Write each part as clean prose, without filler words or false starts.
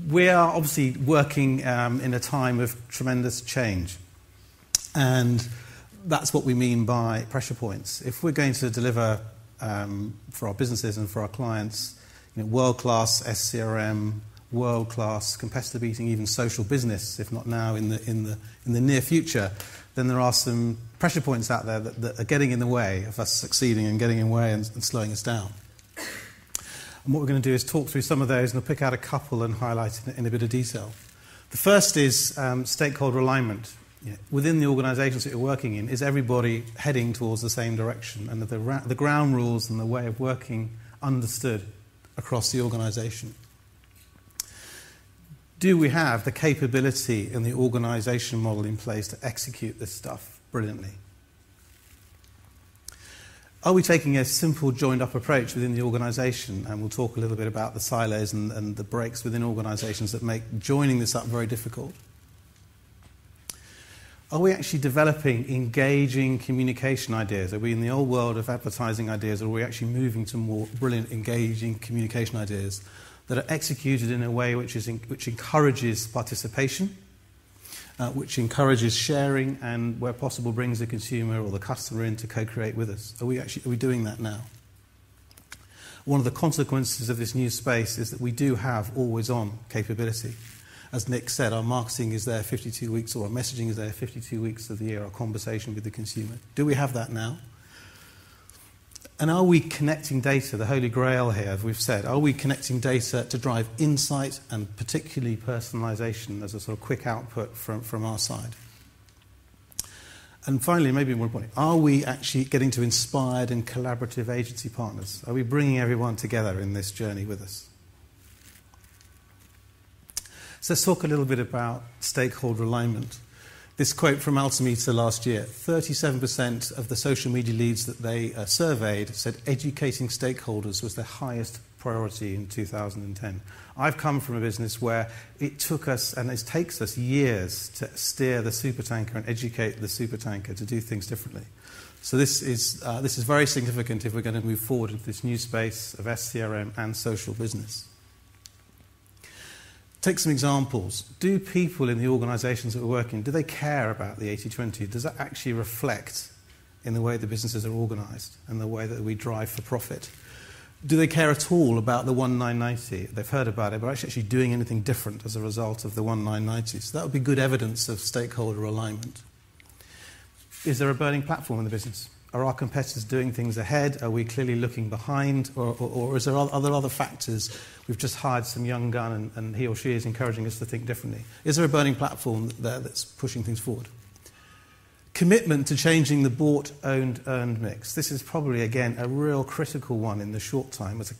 We are obviously working in a time of tremendous change, and that's what we mean by pressure points. If we're going to deliver for our businesses and for our clients, world-class SCRM, world-class competitor beating, even social business, if not now in the near future, then there are some pressure points out there that are getting in the way of us succeeding and getting in the way and slowing us down. And what we're going to do is talk through some of those, and I'll pick out a couple and highlight it in a bit of detail. The first is stakeholder alignment. Within the organisations that you're working in, is everybody heading towards the same direction, and the ground rules and the way of working understood across the organisation? Do we have the capability and the organisation model in place to execute this stuff brilliantly? Are we taking a simple joined-up approach within the organisation? And we'll talk a little bit about the silos and the breaks within organisations that make joining this up very difficult. Are we actually developing engaging communication ideas? Are we in the old world of advertising ideas, or are we actually moving to more brilliant, engaging communication ideas that are executed in a way which encourages participation, which encourages sharing, and where possible brings the consumer or the customer in to co-create with us? Are we doing that now? One of the consequences of this new space is that we do have always-on capability. As Nick said, our marketing is there 52 weeks, or our messaging is there 52 weeks of the year, our conversation with the consumer. Do we have that now? And are we connecting data, the holy grail here, as we've said, are we connecting data to drive insight and particularly personalisation as a sort of quick output from our side? And finally, maybe more importantly, are we actually getting to inspired and collaborative agency partners? Are we bringing everyone together in this journey with us? So let's talk a little bit about stakeholder alignment. This quote from Altimeter last year: 37% of the social media leads that they surveyed said educating stakeholders was their highest priority in 2010. I've come from a business where it took us, and it takes us, years to steer the supertanker and educate the supertanker to do things differently. So this is very significant if we're going to move forward into this new space of SCRM and social business. Take some examples. Do people in the organisations that we're working in, do they care about the 80-20? Does that actually reflect in the way the businesses are organised and the way that we drive for profit? Do they care at all about the 1-9-90? They've heard about it, but actually doing anything different as a result of the 1-9-90? So that would be good evidence of stakeholder alignment. Is there a burning platform in the business? Are our competitors doing things ahead? Are we clearly looking behind? Or is there other factors? We've just hired some young gun and he or she is encouraging us to think differently. Is there a burning platform there that's pushing things forward? Commitment to changing the bought, owned, earned mix. This is probably, again, a real critical one in the short term as a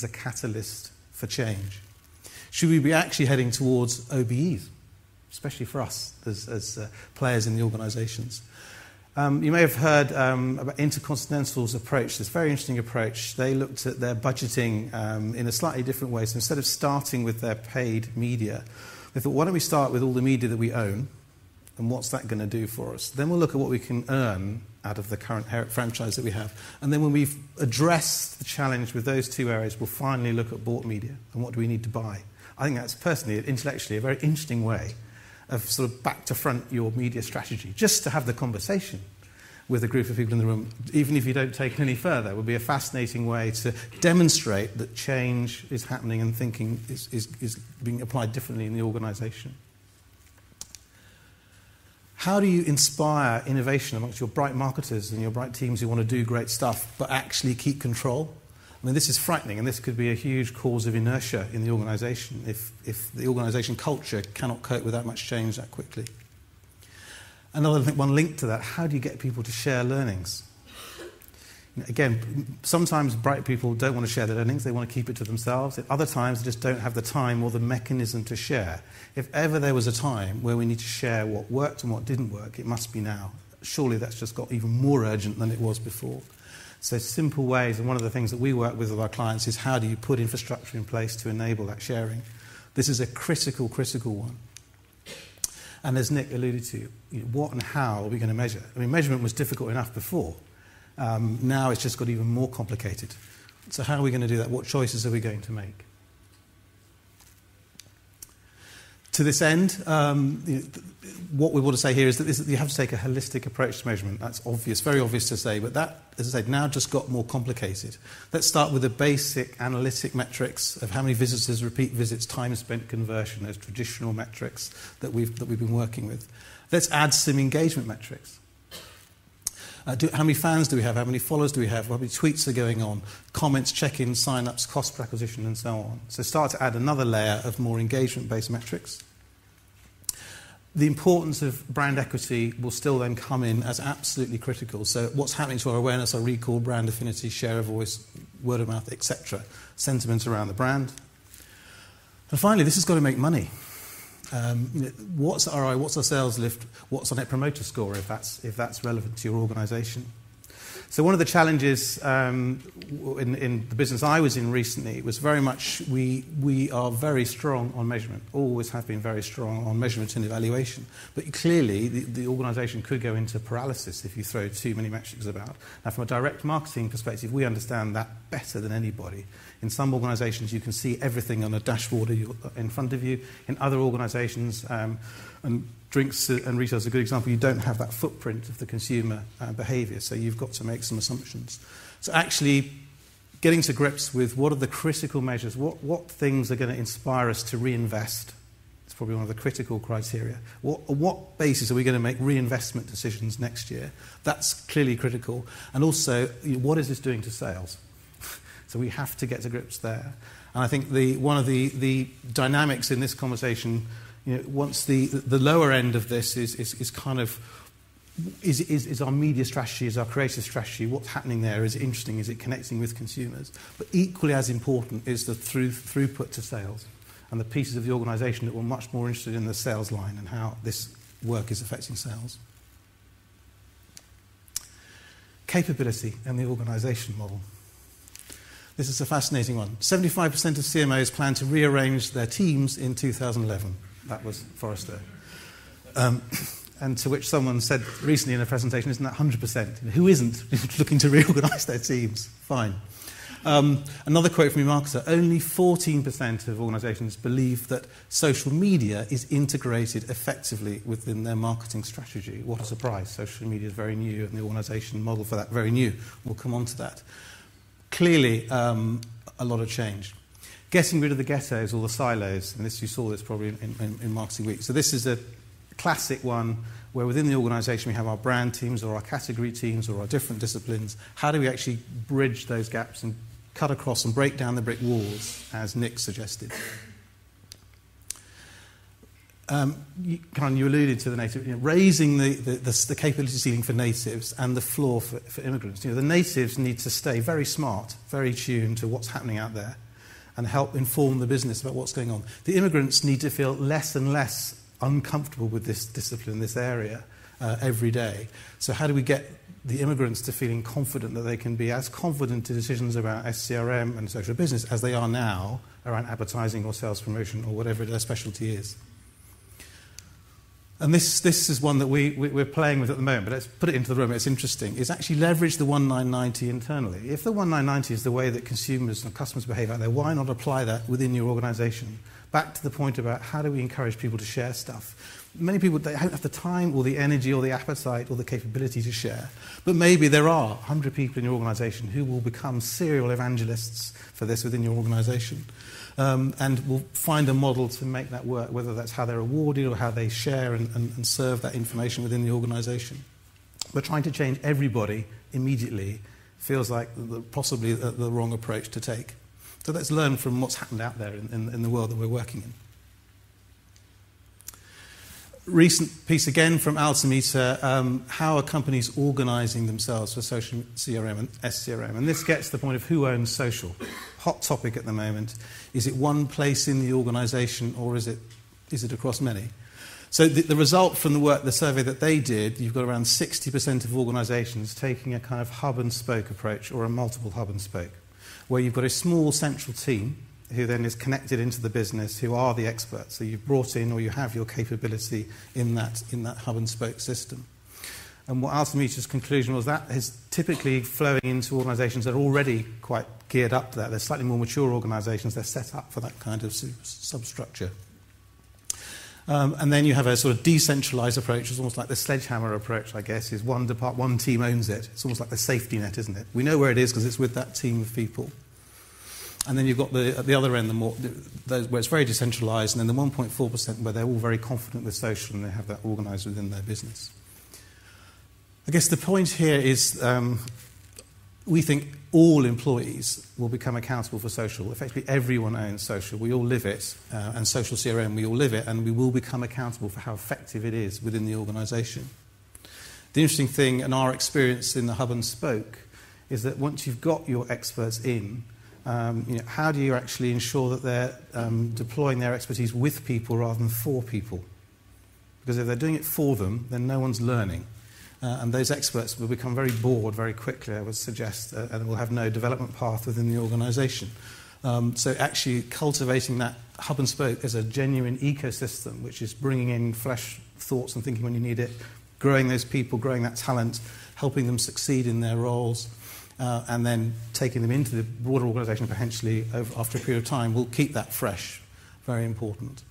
catalyst for change. Should we be actually heading towards OBEs, especially for us as players in the organisations? You may have heard about Intercontinental's approach, this very interesting approach. They looked at their budgeting in a slightly different way. So instead of starting with their paid media, they thought, why don't we start with all the media that we own, and what's that going to do for us? Then we'll look at what we can earn out of the current franchise that we have. And then when we've addressed the challenge with those two areas, we'll finally look at bought media and what do we need to buy. I think that's personally, intellectually, a very interesting way of sort of back to front your media strategy, just to have the conversation with a group of people in the room, even if you don't take it any further, would be a fascinating way to demonstrate that change is happening and thinking is being applied differently in the organisation. How do you inspire innovation amongst your bright marketers and your bright teams who want to do great stuff, but actually keep control? I mean, this is frightening, and this could be a huge cause of inertia in the organisation if the organisation culture cannot cope with that much change that quickly. Another thing, one link to that, how do you get people to share learnings? Again, sometimes bright people don't want to share their learnings, they want to keep it to themselves. At other times, they just don't have the time or the mechanism to share. If ever there was a time where we need to share what worked and what didn't work, it must be now. Surely that's just got even more urgent than it was before. So simple ways, and one of the things that we work with our clients is how do you put infrastructure in place to enable that sharing? This is a critical one. And as Nick alluded to, what and how are we going to measure? I mean, measurement was difficult enough before. Now it's just got even more complicated. So how are we going to do that? What choices are we going to make? To this end, what we want to say here is that you have to take a holistic approach to measurement. That's obvious, very obvious to say, but that, as I said, now just got more complicated. Let's start with the basic analytic metrics of how many visitors, repeat visits, time spent, conversion, those traditional metrics that we've been working with. Let's add some engagement metrics. How many fans do we have? How many followers do we have? How many tweets are going on? Comments, check-ins, sign-ups, cost per acquisition, and so on. So start to add another layer of more engagement-based metrics. The importance of brand equity will still then come in as absolutely critical. So what's happening to our awareness, our recall, brand affinity, share of voice, word of mouth, etc. Sentiments around the brand. And finally, this has got to make money. What's our ROI, what's our sales lift, what's our net promoter score if that's relevant to your organisation. So one of the challenges in the business I was in recently was very much we are very strong on measurement, always have been very strong on measurement and evaluation. But clearly the organisation could go into paralysis if you throw too many metrics about. Now from a direct marketing perspective, we understand that better than anybody. In some organisations, you can see everything on a dashboard in front of you. In other organisations, and drinks and retail is a good example, you don't have that footprint of the consumer behaviour, so you've got to make some assumptions. So actually, getting to grips with what are the critical measures, what things are going to inspire us to reinvest, it's probably one of the critical criteria. What basis are we going to make reinvestment decisions next year? That's clearly critical. And also, what is this doing to sales? So we have to get to grips there. And I think one of the dynamics in this conversation, once the lower end of this is kind of is our media strategy, is our creative strategy, what's happening there, is it interesting, is it connecting with consumers? But equally as important is the throughput to sales and the pieces of the organisation that were much more interested in the sales line and how this work is affecting sales. Capability and the organisation model. This is a fascinating one. 75% of CMOs plan to rearrange their teams in 2011. That was Forrester. And to which someone said recently in a presentation, isn't that 100%? Who isn't looking to reorganise their teams? Fine. Another quote from a marketer, only 14% of organisations believe that social media is integrated effectively within their marketing strategy. What a surprise. Social media is very new and the organisation model for that very new. We'll come on to that. Clearly, a lot of change. Getting rid of the ghettos or the silos, and you saw this probably in Marketing Week. So this is a classic one where within the organisation we have our brand teams or our category teams or our different disciplines. How do we actually bridge those gaps and cut across and break down the brick walls, as Nick suggested? You alluded to the native, raising the capability ceiling for natives and the floor for immigrants. The natives need to stay very smart, very tuned to what's happening out there and help inform the business about what's going on. The immigrants need to feel less and less uncomfortable with this discipline, this area, every day. So how do we get the immigrants to feeling confident that they can be as confident in decisions about SCRM and social business as they are now around advertising or sales promotion or whatever their specialty is? And this is one that we're playing with at the moment, but let's put it into the room. It's interesting. It's actually leverage the 1990 internally. If the 1990 is the way that consumers and customers behave out there, why not apply that within your organisation? Back to the point about how do we encourage people to share stuff. Many people, they don't have the time or the energy or the appetite or the capability to share. But maybe there are 100 people in your organisation who will become serial evangelists for this within your organisation. And we'll find a model to make that work, whether that's how they're awarded or how they share and serve that information within the organisation. But trying to change everybody immediately feels like possibly the wrong approach to take. So let's learn from what's happened out there in the world that we're working in. Recent piece again from Altimeter, how are companies organising themselves for social CRM and SCRM? And this gets to the point of who owns social. Hot topic at the moment. Is it one place in the organisation or is it across many? So the result from the survey that they did, you've got around 60% of organisations taking a kind of hub and spoke approach or a multiple hub and spoke, where you've got a small central team who then is connected into the business, who are the experts. So you've brought in or you have your capability in that hub and spoke system. And what Altimeter's conclusion was that is typically flowing into organisations that are already quite geared up to that. They're slightly more mature organisations. They're set up for that kind of substructure. And then you have a sort of decentralized approach. It's almost like the sledgehammer approach, I guess, is one team owns it. It's almost like the safety net, isn't it? We know where it is because it's with that team of people. And then you've got at the other end, where it's very decentralized, and then the 1.4% where they're all very confident with social and they have that organized within their business. I guess the point here is we think all employees will become accountable for social. Effectively, everyone owns social. We all live it, and social CRM, we all live it, and we will become accountable for how effective it is within the organisation. The interesting thing, and our experience in the hub and spoke, is that once you've got your experts in, how do you actually ensure that they're deploying their expertise with people rather than for people? Because if they're doing it for them, then no one's learning. And those experts will become very bored very quickly, I would suggest, and will have no development path within the organisation. So actually cultivating that hub and spoke as a genuine ecosystem, which is bringing in fresh thoughts and thinking when you need it, growing those people, growing that talent, helping them succeed in their roles, and then taking them into the broader organisation potentially after a period of time will keep that fresh. Very important.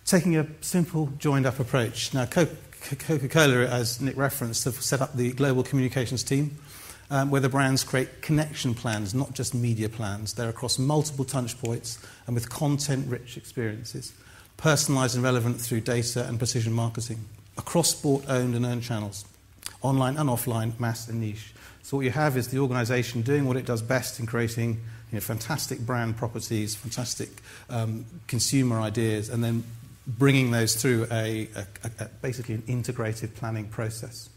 Taking a simple, joined-up approach. Now, Coca-Cola, as Nick referenced, have set up the global communications team, where the brands create connection plans, not just media plans. They're across multiple touch points and with content-rich experiences, personalised and relevant through data and precision marketing, across sport owned and earned channels, online and offline, mass and niche. So what you have is the organisation doing what it does best in creating fantastic brand properties, fantastic consumer ideas, and then bringing those through basically an integrated planning process.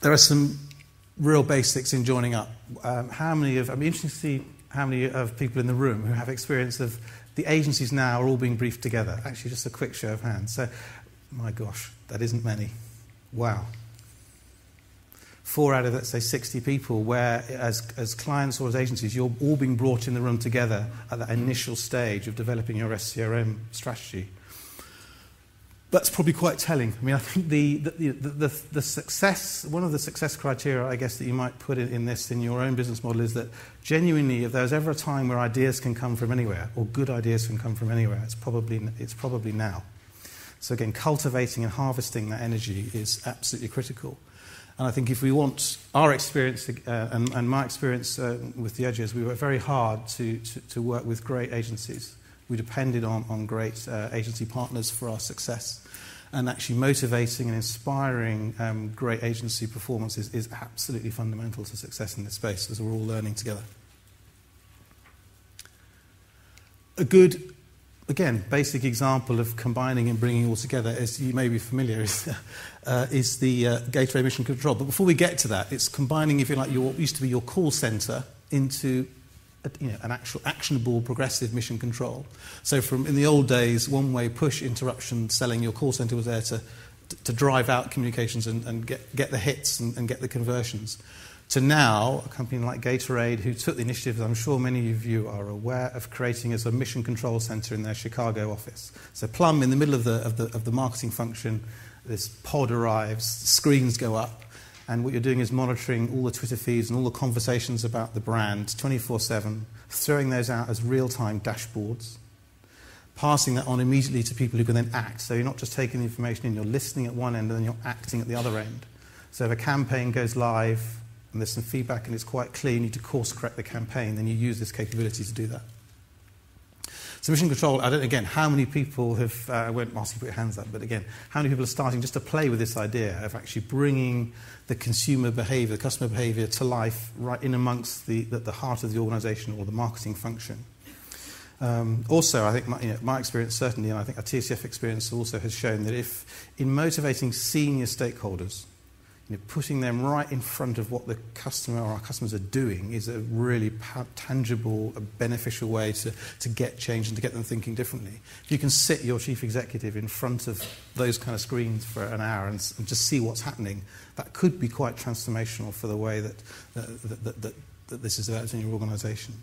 There are some real basics in joining up. I'd be interested to see how many of people in the room who have experience of the agencies now are all being briefed together. Actually, just a quick show of hands. So, my gosh, that isn't many. Wow. 4 out of, let's say, 60 people, where as clients or as agencies, you're all being brought in the room together at that initial stage of developing your SCRM strategy. That's probably quite telling. I mean, I think the success, one of the success criteria, I guess, that you might put in your own business model is that genuinely, if there's ever a time where ideas can come from anywhere, or good ideas can come from anywhere, it's probably now. So again, cultivating and harvesting that energy is absolutely critical. And I think if we want our experience and my experience with the Edges, we worked very hard to work with great agencies. We depended on great agency partners for our success. And actually motivating and inspiring great agency performances is absolutely fundamental to success in this space, as we're all learning together. A good, again, basic example of combining and bringing all together, as you may be familiar, is the Gatorade Mission Control. But before we get to that, it's combining, if you like, what used to be your call centre into an actual actionable progressive mission control. So in the old days, one-way push interruption selling, your call centre was there to drive out communications and get the hits and get the conversions. To now, a company like Gatorade, who took the initiative, I'm sure many of you are aware, of creating as a mission control centre in their Chicago office. So plumb in the middle of the marketing function, this pod arrives, screens go up, and what you're doing is monitoring all the Twitter feeds and all the conversations about the brand 24/7, throwing those out as real-time dashboards, passing that on immediately to people who can then act. So you're not just taking the information in, you're listening at one end and then you're acting at the other end. So if a campaign goes live and there's some feedback and it's quite clear, you need to course correct the campaign, then you use this capability to do that. So mission control, again, how many people have, I won't ask you to put your hands up, but again, how many people are starting just to play with this idea of actually bringing the consumer behaviour, the customer behaviour to life right in amongst the heart of the organisation or the marketing function? Also, I think my experience certainly, and I think our TCF experience also has shown that if in motivating senior stakeholders, putting them right in front of what the customer or our customers are doing is a really tangible, beneficial way to get change and to get them thinking differently. If you can sit your chief executive in front of those kind of screens for an hour and just see what's happening, that could be quite transformational for the way that this is developed in your organisation.